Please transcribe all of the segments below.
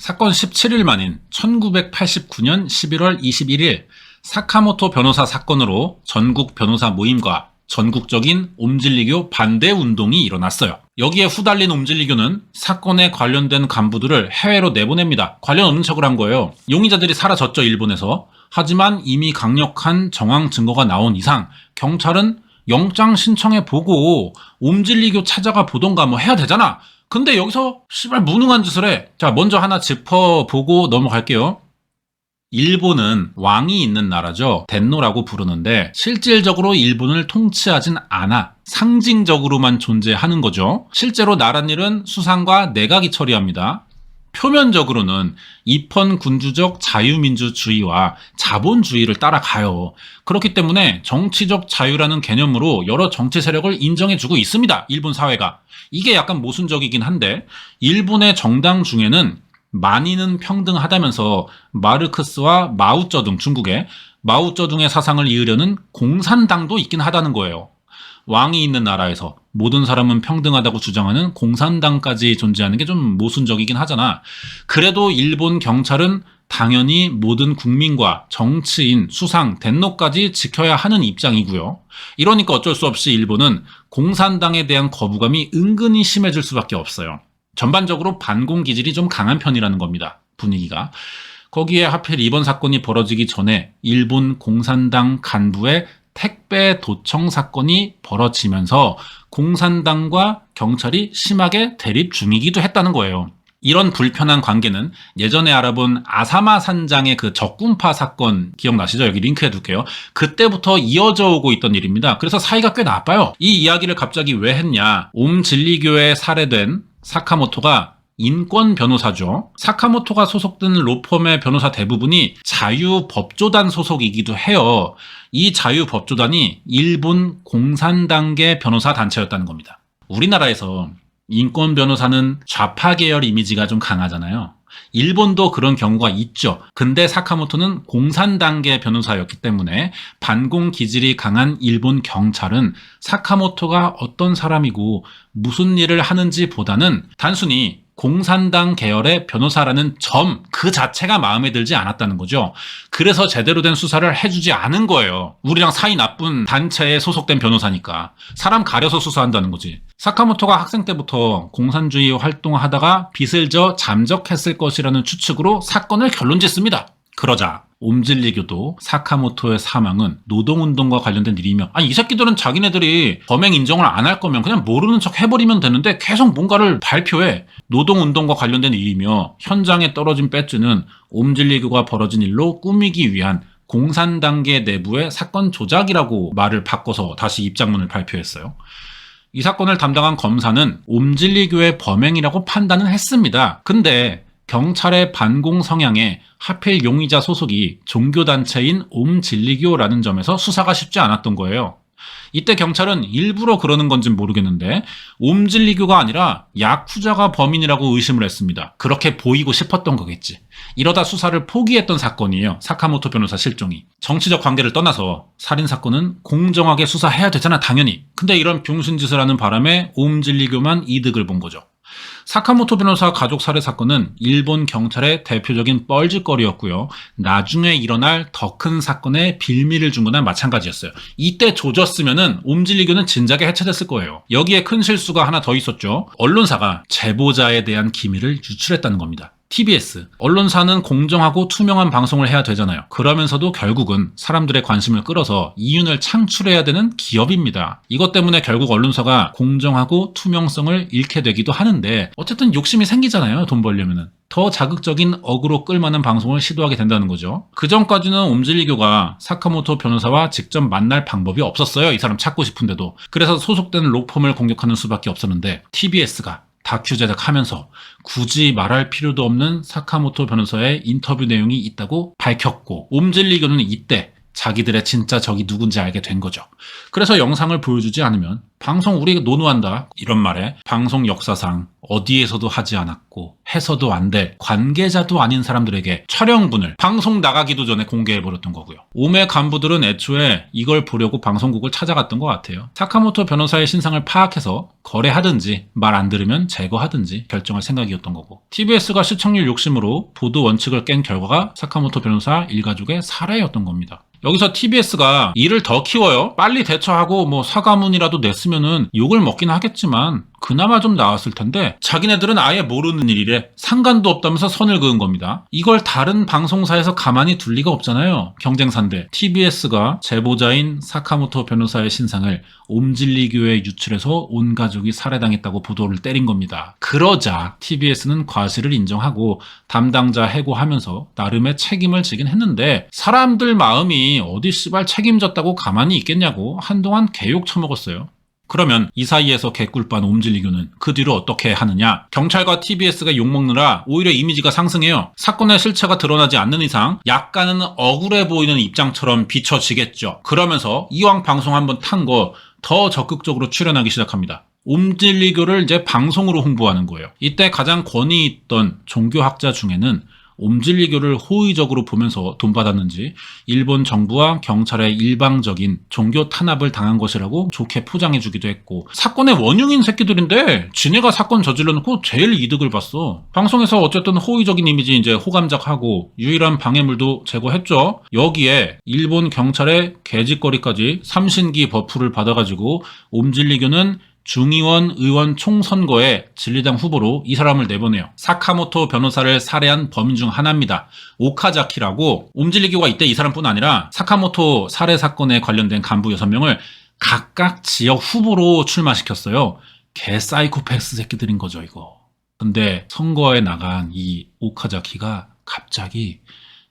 사건 17일 만인 1989년 11월 21일 사카모토 변호사 사건으로 전국 변호사 모임과 전국적인 옴질리교 반대 운동이 일어났어요. 여기에 후달린 옴질리교는 사건에 관련된 간부들을 해외로 내보냅니다. 관련 없는 척을 한 거예요. 용의자들이 사라졌죠, 일본에서. 하지만 이미 강력한 정황 증거가 나온 이상 경찰은 영장 신청해 보고 옴질리교 찾아가 보던가 뭐 해야 되잖아. 근데 여기서 씨발 무능한 짓을 해. 자, 먼저 하나 짚어보고 넘어갈게요. 일본은 왕이 있는 나라죠. 덴노라고 부르는데 실질적으로 일본을 통치하진 않아. 상징적으로만 존재하는 거죠. 실제로 나랏일은 수상과 내각이 처리합니다. 표면적으로는 입헌군주적 자유민주주의와 자본주의를 따라가요. 그렇기 때문에 정치적 자유라는 개념으로 여러 정치 세력을 인정해주고 있습니다. 일본 사회가. 이게 약간 모순적이긴 한데 일본의 정당 중에는 만인은 평등하다면서 마르크스와 마오쩌둥, 중국의 마오쩌둥의 사상을 이으려는 공산당도 있긴 하다는 거예요. 왕이 있는 나라에서 모든 사람은 평등하다고 주장하는 공산당까지 존재하는 게 좀 모순적이긴 하잖아. 그래도 일본 경찰은 당연히 모든 국민과 정치인, 수상, 덴노까지 지켜야 하는 입장이고요. 이러니까 어쩔 수 없이 일본은 공산당에 대한 거부감이 은근히 심해질 수밖에 없어요. 전반적으로 반공 기질이 좀 강한 편이라는 겁니다. 분위기가. 거기에 하필 이번 사건이 벌어지기 전에 일본 공산당 간부의 택배 도청 사건이 벌어지면서 공산당과 경찰이 심하게 대립 중이기도 했다는 거예요. 이런 불편한 관계는 예전에 알아본 아사마 산장의 그 적군파 사건 기억나시죠? 여기 링크해 둘게요. 그때부터 이어져 오고 있던 일입니다. 그래서 사이가 꽤 나빠요. 이 이야기를 갑자기 왜 했냐? 옴진리교에 살해된 사카모토가 인권 변호사죠. 사카모토가 소속된 로펌의 변호사 대부분이 자유법조단 소속이기도 해요. 이 자유법조단이 일본 공산당계 변호사 단체였다는 겁니다. 우리나라에서 인권 변호사는 좌파 계열 이미지가 좀 강하잖아요. 일본도 그런 경우가 있죠. 근데 사카모토는 공산당계 변호사였기 때문에 반공 기질이 강한 일본 경찰은 사카모토가 어떤 사람이고 무슨 일을 하는지 보다는 단순히 공산당 계열의 변호사라는 점 그 자체가 마음에 들지 않았다는 거죠. 그래서 제대로 된 수사를 해주지 않은 거예요. 우리랑 사이 나쁜 단체에 소속된 변호사니까. 사람 가려서 수사한다는 거지. 사카모토가 학생 때부터 공산주의 활동하다가 빚을 져 잠적했을 것이라는 추측으로 사건을 결론짓습니다. 그러자 옴진리교도 사카모토의 사망은 노동운동과 관련된 일이며 이 새끼들은 자기네들이 범행 인정을 안 할 거면 그냥 모르는 척 해버리면 되는데 계속 뭔가를 발표해. 노동운동과 관련된 일이며 현장에 떨어진 배지는 옴진리교가 벌어진 일로 꾸미기 위한 공산당계 내부의 사건 조작이라고 말을 바꿔서 다시 입장문을 발표했어요. 이 사건을 담당한 검사는 옴진리교의 범행이라고 판단은 했습니다. 근데 경찰의 반공 성향에 하필 용의자 소속이 종교단체인 옴진리교라는 점에서 수사가 쉽지 않았던 거예요. 이때 경찰은 일부러 그러는 건진 모르겠는데 옴진리교가 아니라 야쿠자가 범인이라고 의심을 했습니다. 그렇게 보이고 싶었던 거겠지. 이러다 수사를 포기했던 사건이에요. 사카모토 변호사 실종이. 정치적 관계를 떠나서 살인사건은 공정하게 수사해야 되잖아, 당연히. 근데 이런 병신짓을 하는 바람에 옴진리교만 이득을 본 거죠. 사카모토 변호사 가족 살해 사건은 일본 경찰의 대표적인 뻘짓거리였고요. 나중에 일어날 더 큰 사건에 빌미를 준 거나 마찬가지였어요. 이때 조졌으면은 옴진리교는 진작에 해체됐을 거예요. 여기에 큰 실수가 하나 더 있었죠. 언론사가 제보자에 대한 기밀을 유출했다는 겁니다. TBS. 언론사는 공정하고 투명한 방송을 해야 되잖아요. 그러면서도 결국은 사람들의 관심을 끌어서 이윤을 창출해야 되는 기업입니다. 이것 때문에 결국 언론사가 공정하고 투명성을 잃게 되기도 하는데 어쨌든 욕심이 생기잖아요. 돈 벌려면은. 더 자극적인 어그로 끌만한 방송을 시도하게 된다는 거죠. 그 전까지는 옴진리교가 사카모토 변호사와 직접 만날 방법이 없었어요. 이 사람 찾고 싶은데도. 그래서 소속된 로펌을 공격하는 수밖에 없었는데 TBS가 다큐 제작하면서 굳이 말할 필요도 없는 사카모토 변호사의 인터뷰 내용이 있다고 밝혔고 옴진리교는 이때 자기들의 진짜 적이 누군지 알게 된 거죠. 그래서 영상을 보여주지 않으면 방송 우리 노노한다 이런 말에 방송 역사상 어디에서도 하지 않았고 해서도 안 될 관계자도 아닌 사람들에게 촬영분을 방송 나가기도 전에 공개해버렸던 거고요. 오메 간부들은 애초에 이걸 보려고 방송국을 찾아갔던 것 같아요. 사카모토 변호사의 신상을 파악해서 거래하든지 말 안 들으면 제거하든지 결정할 생각이었던 거고, TBS가 시청률 욕심으로 보도 원칙을 깬 결과가 사카모토 변호사 일가족의 살해였던 겁니다. 여기서 TBS가 일을 더 키워요. 빨리 대처하고 뭐 사과문이라도 냈으면은 욕을 먹긴 하겠지만 그나마 좀 나았을 텐데 자기네들은 아예 모르는 일이래. 상관도 없다면서 선을 그은 겁니다. 이걸 다른 방송사에서 가만히 둘 리가 없잖아요. 경쟁사인데. TBS가 제보자인 사카모토 변호사의 신상을 옴질리교에 유출해서 온 가족이 살해당했다고 보도를 때린 겁니다. 그러자 TBS는 과실을 인정하고 담당자 해고하면서 나름의 책임을 지긴 했는데 사람들 마음이 어디 씨발 책임졌다고 가만히 있겠냐고 한동안 개욕 처먹었어요. 그러면 이 사이에서 개꿀반 옴질리교는 그 뒤로 어떻게 하느냐? 경찰과 TBS가 욕먹느라 오히려 이미지가 상승해요. 사건의 실체가 드러나지 않는 이상 약간은 억울해 보이는 입장처럼 비춰지겠죠. 그러면서 이왕 방송 한번 탄 거 더 적극적으로 출연하기 시작합니다. 옴질리교를 이제 방송으로 홍보하는 거예요. 이때 가장 권위 있던 종교학자 중에는 옴질리교를 호의적으로 보면서 돈 받았는지 일본 정부와 경찰의 일방적인 종교 탄압을 당한 것이라고 좋게 포장해주기도 했고, 사건의 원흉인 새끼들인데 지네가 사건 저질러놓고 제일 이득을 봤어. 방송에서 어쨌든 호의적인 이미지 이제 호감작하고 유일한 방해물도 제거했죠. 여기에 일본 경찰의 개짓거리까지 삼신기 버프를 받아가지고 옴질리교는 중의원 의원 총선거에 진리당 후보로 이 사람을 내보내요. 사카모토 변호사를 살해한 범인 중 하나입니다. 오카자키라고. 옴질리교가 이때 이 사람뿐 아니라 사카모토 살해 사건에 관련된 간부 6명을 각각 지역 후보로 출마시켰어요. 개 사이코패스 새끼들인 거죠 이거. 근데 선거에 나간 이 오카자키가 갑자기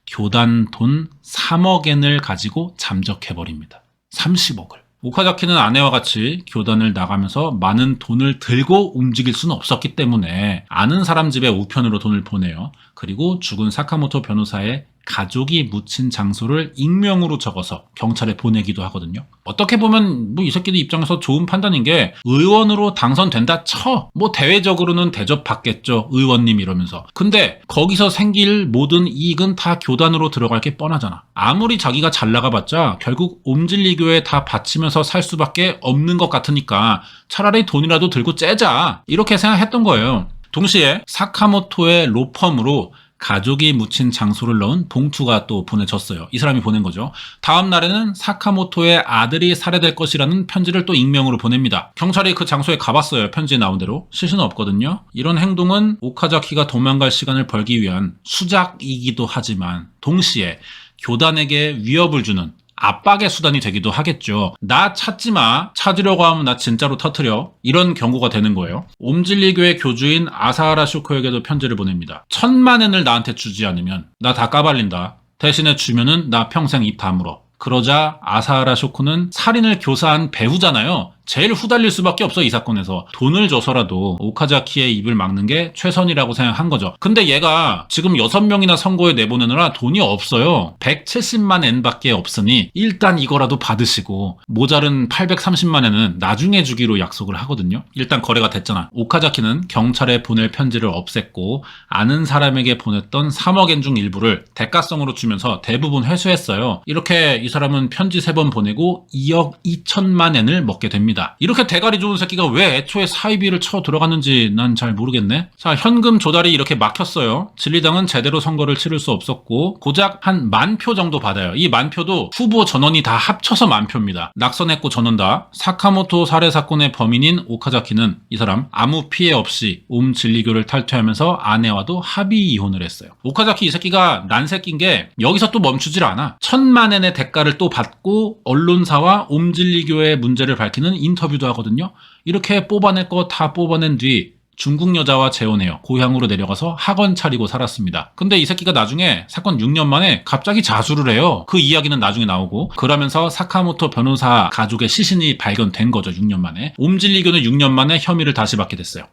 교단 돈 3억 엔을 가지고 잠적해버립니다. 30억을. 오카자키는 아내와 같이 교단을 나가면서 많은 돈을 들고 움직일 수는 없었기 때문에 아는 사람 집에 우편으로 돈을 보내요. 그리고 죽은 사카모토 변호사의 가족이 묻힌 장소를 익명으로 적어서 경찰에 보내기도 하거든요. 어떻게 보면 뭐 이 새끼들 입장에서 좋은 판단인 게 의원으로 당선된다 쳐. 뭐 대외적으로는 대접받겠죠. 의원님 이러면서. 근데 거기서 생길 모든 이익은 다 교단으로 들어갈 게 뻔하잖아. 아무리 자기가 잘 나가봤자 결국 옴질리교에 다 바치면서 살 수밖에 없는 것 같으니까 차라리 돈이라도 들고 째자. 이렇게 생각했던 거예요. 동시에 사카모토의 로펌으로 가족이 묻힌 장소를 넣은 봉투가 또 보내졌어요. 이 사람이 보낸 거죠. 다음 날에는 사카모토의 아들이 살해될 것이라는 편지를 또 익명으로 보냅니다. 경찰이 그 장소에 가봤어요. 편지에 나온 대로. 실수는 없거든요. 이런 행동은 오카자키가 도망갈 시간을 벌기 위한 수작이기도 하지만 동시에 교단에게 위협을 주는 압박의 수단이 되기도 하겠죠. 나 찾지 마. 찾으려고 하면 나 진짜로 터뜨려. 이런 경고가 되는 거예요. 옴질리교의 교주인 아사하라 쇼코에게도 편지를 보냅니다. 1000만 엔을 나한테 주지 않으면 나 다 까발린다. 대신에 주면은 나 평생 입 다물어. 그러자 아사하라 쇼코는 살인을 교사한 배우잖아요. 제일 후달릴 수밖에 없어 이 사건에서. 돈을 줘서라도 오카자키의 입을 막는 게 최선이라고 생각한 거죠. 근데 얘가 지금 6명이나 선거에 내보내느라 돈이 없어요. 170만 엔밖에 없으니 일단 이거라도 받으시고 모자른 830만 엔은 나중에 주기로 약속을 하거든요. 일단 거래가 됐잖아. 오카자키는 경찰에 보낼 편지를 없앴고 아는 사람에게 보냈던 3억 엔 중 일부를 대가성으로 주면서 대부분 회수했어요. 이렇게 이 사람은 편지 3번 보내고 2억 2천만 엔을 먹게 됩니다. 이렇게 대가리 좋은 새끼가 왜 애초에 사이비를 쳐 들어갔는지 난 잘 모르겠네. 자, 현금 조달이 이렇게 막혔어요. 진리당은 제대로 선거를 치를 수 없었고 고작 한 10,000표 정도 받아요. 이 10,000표도 후보 전원이 다 합쳐서 10,000표입니다. 낙선했고 전원 다. 사카모토 살해 사건의 범인인 오카자키는 이 사람 아무 피해 없이 옴질리교를 탈퇴하면서 아내와도 합의 이혼을 했어요. 오카자키 이 새끼가 난새끼인 게 여기서 또 멈추질 않아. 1000만 엔의 대가를 또 받고 언론사와 옴질리교의 문제를 밝히는 인터뷰도 하거든요. 이렇게 뽑아낼 거 다 뽑아낸 뒤 중국 여자와 재혼해요. 고향으로 내려가서 학원 차리고 살았습니다. 근데 이 새끼가 나중에 사건 6년 만에 갑자기 자수를 해요. 그 이야기는 나중에 나오고. 그러면서 사카모토 변호사 가족의 시신이 발견된 거죠. 6년 만에. 옴질리교는 6년 만에 혐의를 다시 받게 됐어요.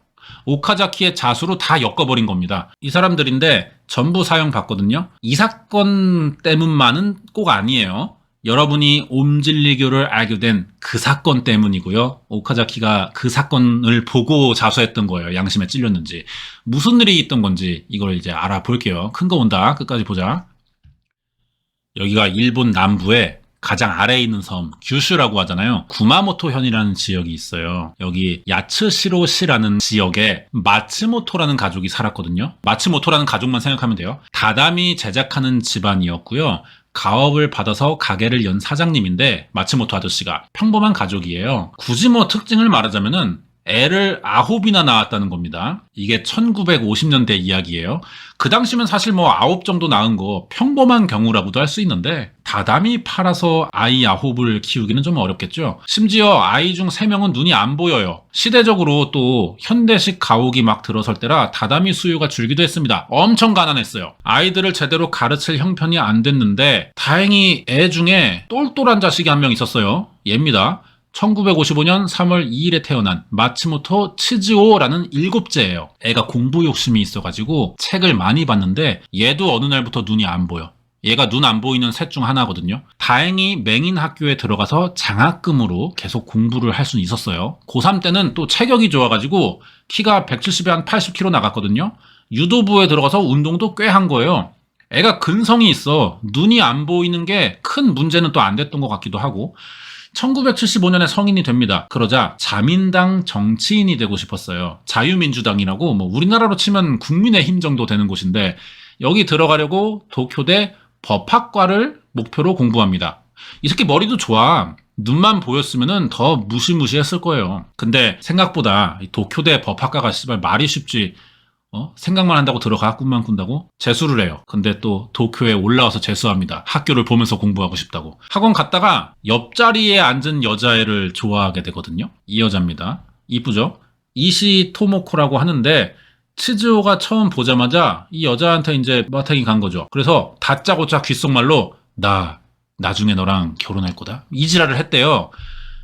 오카자키의 자수로 다 엮어버린 겁니다. 이 사람들인데 전부 사형 받거든요. 이 사건 때문만은 꼭 아니에요. 여러분이 옴진리교를 알게 된 그 사건 때문이고요. 오카자키가 그 사건을 보고 자수했던 거예요. 양심에 찔렸는지. 무슨 일이 있던 건지 이걸 이제 알아볼게요. 큰 거 온다. 끝까지 보자. 여기가 일본 남부에 가장 아래에 있는 섬 규슈라고 하잖아요. 구마모토현이라는 지역이 있어요. 여기 야츠시로시라는 지역에 마츠모토라는 가족이 살았거든요. 마츠모토라는 가족만 생각하면 돼요. 다다미 제작하는 집안이었고요. 가업을 받아서 가게를 연 사장님인데 마츠모토 아저씨가 평범한 가족이에요. 굳이 뭐 특징을 말하자면은 애를 9이나 낳았다는 겁니다. 이게 1950년대 이야기예요. 그 당시면 사실 뭐 9 정도 낳은 거 평범한 경우라고도 할 수 있는데 다담이 팔아서 아이 9을 키우기는 좀 어렵겠죠. 심지어 아이 중 3명은 눈이 안 보여요. 시대적으로 또 현대식 가옥이 막 들어설 때라 다담이 수요가 줄기도 했습니다. 엄청 가난했어요. 아이들을 제대로 가르칠 형편이 안 됐는데 다행히 애 중에 똘똘한 자식이 한 명 있었어요. 얘입니다. 1955년 3월 2일에 태어난 마츠모토 치즈오라는 7째예요. 애가 공부 욕심이 있어가지고 책을 많이 봤는데 얘도 어느 날부터 눈이 안 보여. 얘가 눈 안 보이는 셋 중 하나거든요. 다행히 맹인 학교에 들어가서 장학금으로 계속 공부를 할 수는 있었어요. 고3 때는 또 체격이 좋아가지고 키가 170에 한 80kg 나갔거든요. 유도부에 들어가서 운동도 꽤 한 거예요. 애가 근성이 있어. 눈이 안 보이는 게 큰 문제는 또 안 됐던 것 같기도 하고 1975년에 성인이 됩니다. 그러자 자민당 정치인이 되고 싶었어요. 자유민주당이라고 뭐 우리나라로 치면 국민의힘 정도 되는 곳인데 여기 들어가려고 도쿄대 법학과를 목표로 공부합니다. 이 새끼 머리도 좋아. 눈만 보였으면 더 무시무시했을 거예요. 근데 생각보다 이 도쿄대 법학과가 씨발 말이 쉽지. 생각만 한다고 들어가 꿈만 꾼다고? 재수를 해요. 근데 또 도쿄에 올라와서 재수합니다. 학교를 보면서 공부하고 싶다고. 학원 갔다가 옆자리에 앉은 여자애를 좋아하게 되거든요. 이 여자입니다. 이쁘죠? 이시 토모코라고 하는데 치즈오가 처음 보자마자 이 여자한테 이제 마탱이 간 거죠. 그래서 다짜고짜 귓속말로 나 나중에 너랑 결혼할 거다. 이 지랄을 했대요.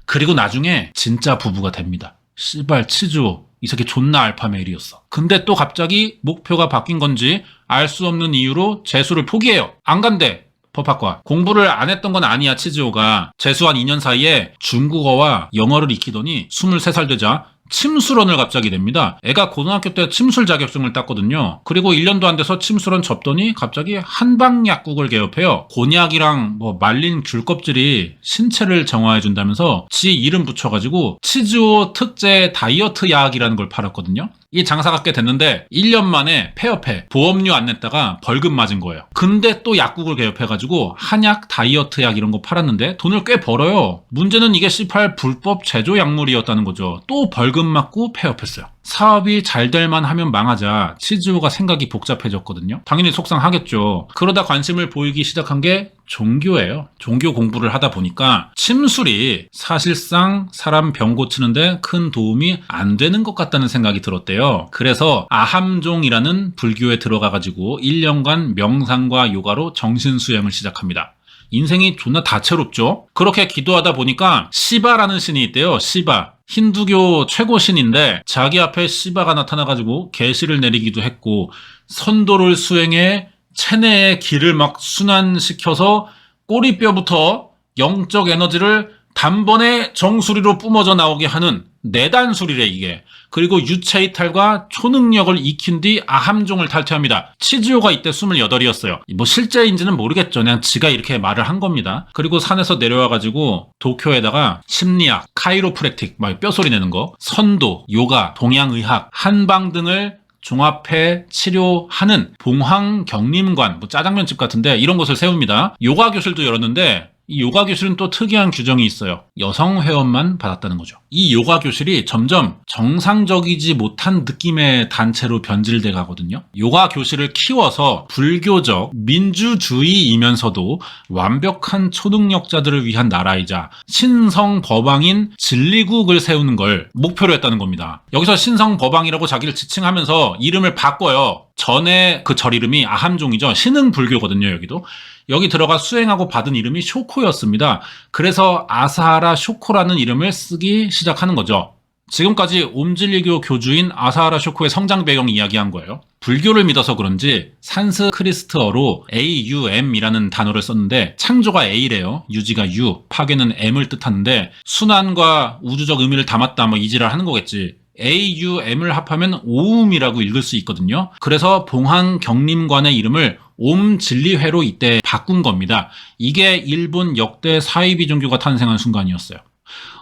그리고 나중에 진짜 부부가 됩니다. 씨발 치즈오. 이 새끼 존나 알파메일이었어. 근데 또 갑자기 목표가 바뀐 건지 알 수 없는 이유로 재수를 포기해요. 안 간대. 법학과. 공부를 안 했던 건 아니야, 치즈오가. 재수한 2년 사이에 중국어와 영어를 익히더니 23살 되자 침술원을 갑자기 냅니다. 애가 고등학교 때 침술 자격증을 땄거든요. 그리고 1년도 안 돼서 침술원 접더니 갑자기 한방약국을 개업해요. 곤약이랑 뭐 말린 귤 껍질이 신체를 정화해준다면서 지 이름 붙여가지고 치즈오 특제 다이어트 약이라는 걸 팔았거든요. 이 장사가 꽤 됐는데 1년 만에 폐업해. 보험료 안 냈다가 벌금 맞은 거예요. 근데 또 약국을 개업해가지고 한약, 다이어트 약 이런 거 팔았는데 돈을 꽤 벌어요. 문제는 이게 C8 불법 제조 약물이었다는 거죠. 또 벌금 맞고 폐업했어요. 사업이 잘 될만 하면 망하자 치즈오가 생각이 복잡해졌거든요. 당연히 속상하겠죠. 그러다 관심을 보이기 시작한 게 종교예요. 종교 공부를 하다 보니까 침술이 사실상 사람 병 고치는데 큰 도움이 안 되는 것 같다는 생각이 들었대요. 그래서 아함종이라는 불교에 들어가가지고 1년간 명상과 요가로 정신수양을 시작합니다. 인생이 존나 다채롭죠. 그렇게 기도하다 보니까 시바라는 신이 있대요. 시바. 힌두교 최고 신인데 자기 앞에 시바가 나타나가지고 계시를 내리기도 했고 선도를 수행해 체내의 기를 막 순환시켜서 꼬리뼈부터 영적 에너지를 단번에 정수리로 뿜어져 나오게 하는 내단술이래 이게. 그리고 유체이탈과 초능력을 익힌 뒤 아함종을 탈퇴합니다. 치즈오가 이때 28이었어요. 뭐 실제인지는 모르겠죠. 그냥 지가 이렇게 말을 한 겁니다. 그리고 산에서 내려와가지고 도쿄에다가 심리학, 카이로프랙틱, 막 뼈소리 내는 거, 선도, 요가, 동양의학, 한방 등을 종합해 치료하는 봉황경림관, 뭐 짜장면집 같은데 이런 곳을 세웁니다. 요가 교실도 열었는데 이 요가 교실은 또 특이한 규정이 있어요. 여성 회원만 받았다는 거죠. 이 요가 교실이 점점 정상적이지 못한 느낌의 단체로 변질돼 가거든요. 요가 교실을 키워서 불교적 민주주의이면서도 완벽한 초능력자들을 위한 나라이자 신성 법왕인 진리국을 세우는 걸 목표로 했다는 겁니다. 여기서 신성 법왕이라고 자기를 지칭하면서 이름을 바꿔요. 전에 그 절 이름이 아함종이죠. 신흥 불교거든요, 여기도. 여기 들어가 수행하고 받은 이름이 쇼코였습니다. 그래서 아사하라 쇼코라는 이름을 쓰기 시작하는 거죠. 지금까지 옴질리교 교주인 아사하라 쇼코의 성장 배경 이야기한 거예요. 불교를 믿어서 그런지 산스크리트어로 AUM이라는 단어를 썼는데 창조가 A래요. 유지가 U, 파괴는 M을 뜻하는데 순환과 우주적 의미를 담았다 뭐 이지랄 하는 거겠지. AUM을 합하면 오음이라고 읽을 수 있거든요. 그래서 봉황경림관의 이름을 옴진리회로 이때 바꾼 겁니다. 이게 일본 역대 사이비 종교가 탄생한 순간이었어요.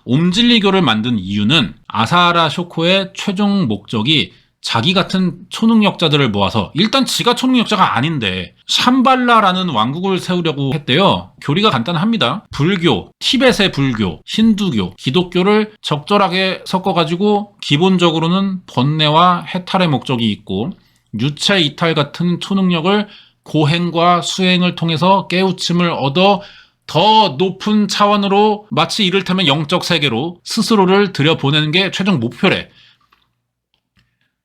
옴진리교를 만든 이유는 아사하라 쇼코의 최종 목적이 자기 같은 초능력자들을 모아서 일단 지가 초능력자가 아닌데 샴발라라는 왕국을 세우려고 했대요. 교리가 간단합니다. 불교, 티벳의 불교, 힌두교, 기독교를 적절하게 섞어가지고 기본적으로는 번뇌와 해탈의 목적이 있고 유체 이탈 같은 초능력을 고행과 수행을 통해서 깨우침을 얻어 더 높은 차원으로 마치 이를테면 영적 세계로 스스로를 들여보내는 게 최종 목표래.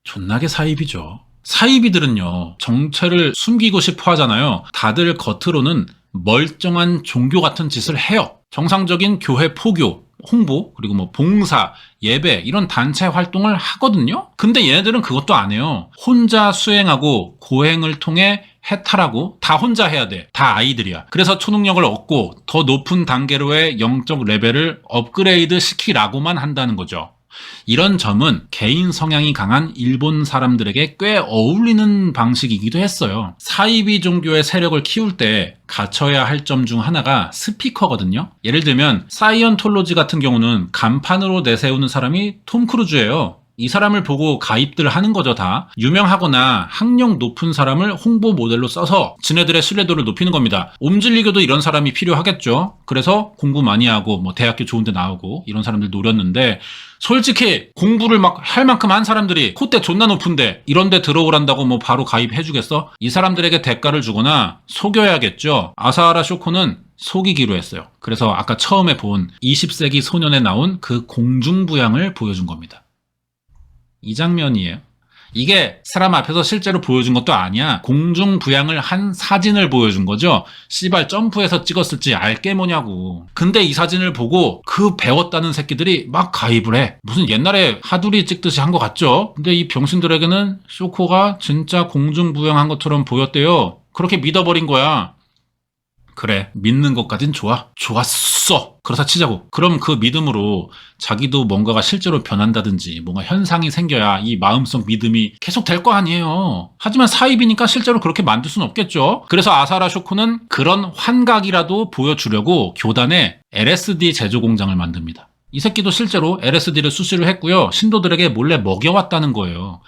존나게 사이비죠. 사이비들은요, 정체를 숨기고 싶어 하잖아요. 다들 겉으로는 멀쩡한 종교 같은 짓을 해요. 정상적인 교회 포교, 홍보, 그리고 뭐 봉사, 예배 이런 단체 활동을 하거든요. 근데 얘네들은 그것도 안 해요. 혼자 수행하고 고행을 통해 해탈하고 다 혼자 해야 돼. 다 아이들이야. 그래서 초능력을 얻고 더 높은 단계로의 영적 레벨을 업그레이드 시키라고만 한다는 거죠. 이런 점은 개인 성향이 강한 일본 사람들에게 꽤 어울리는 방식이기도 했어요. 사이비 종교의 세력을 키울 때 갖춰야 할 점 중 하나가 스피커거든요. 예를 들면 사이언톨로지 같은 경우는 간판으로 내세우는 사람이 톰 크루즈예요. 이 사람을 보고 가입들 하는 거죠, 다. 유명하거나 학력 높은 사람을 홍보 모델로 써서 지네들의 신뢰도를 높이는 겁니다. 옴질리교도 이런 사람이 필요하겠죠. 그래서 공부 많이 하고 뭐 대학교 좋은 데 나오고 이런 사람들 노렸는데 솔직히 공부를 막 할 만큼 한 사람들이 콧대 존나 높은데 이런 데 들어오란다고 뭐 바로 가입해 주겠어? 이 사람들에게 대가를 주거나 속여야겠죠. 아사하라 쇼코는 속이기로 했어요. 그래서 아까 처음에 본 20세기 소년에 나온 그 공중부양을 보여준 겁니다. 이 장면이에요. 이게 사람 앞에서 실제로 보여준 것도 아니야. 공중부양을 한 사진을 보여준 거죠. 씨발 점프해서 찍었을지 알게 뭐냐고. 근데 이 사진을 보고 그 배웠다는 새끼들이 막 가입을 해. 무슨 옛날에 하두리 찍듯이 한 것 같죠? 근데 이 병신들에게는 쇼코가 진짜 공중부양한 것처럼 보였대요. 그렇게 믿어버린 거야. 그래, 믿는 것까진 좋아. 좋았어. 그렇다 치자고. 그럼 그 믿음으로 자기도 뭔가가 실제로 변한다든지 뭔가 현상이 생겨야 이 마음속 믿음이 계속 될 거 아니에요. 하지만 사입이니까 실제로 그렇게 만들 수는 없겠죠. 그래서 아사하라 쇼코는 그런 환각이라도 보여주려고 교단에 LSD 제조 공장을 만듭니다. 이 새끼도 실제로 LSD를 수시를 했고요. 신도들에게 몰래 먹여왔다는 거예요.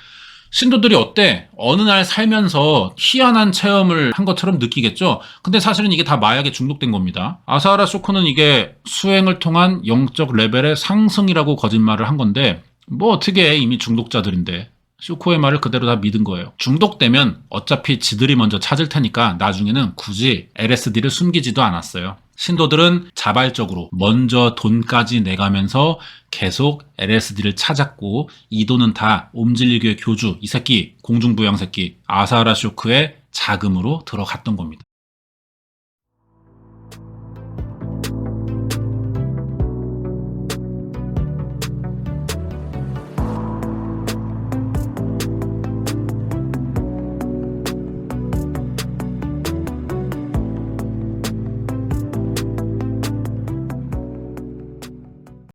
신도들이 어때? 어느 날 살면서 희한한 체험을 한 것처럼 느끼겠죠? 근데 사실은 이게 다 마약에 중독된 겁니다. 아사하라 쇼코는 이게 수행을 통한 영적 레벨의 상승이라고 거짓말을 한 건데 뭐 어떻게 해, 이미 중독자들인데. 쇼코의 말을 그대로 다 믿은 거예요. 중독되면 어차피 지들이 먼저 찾을 테니까 나중에는 굳이 LSD를 숨기지도 않았어요. 신도들은 자발적으로 먼저 돈까지 내가면서 계속 LSD를 찾았고 이 돈은 다 옴질리교의 교주, 이 새끼, 공중부양 새끼 아사하라 쇼코의 자금으로 들어갔던 겁니다.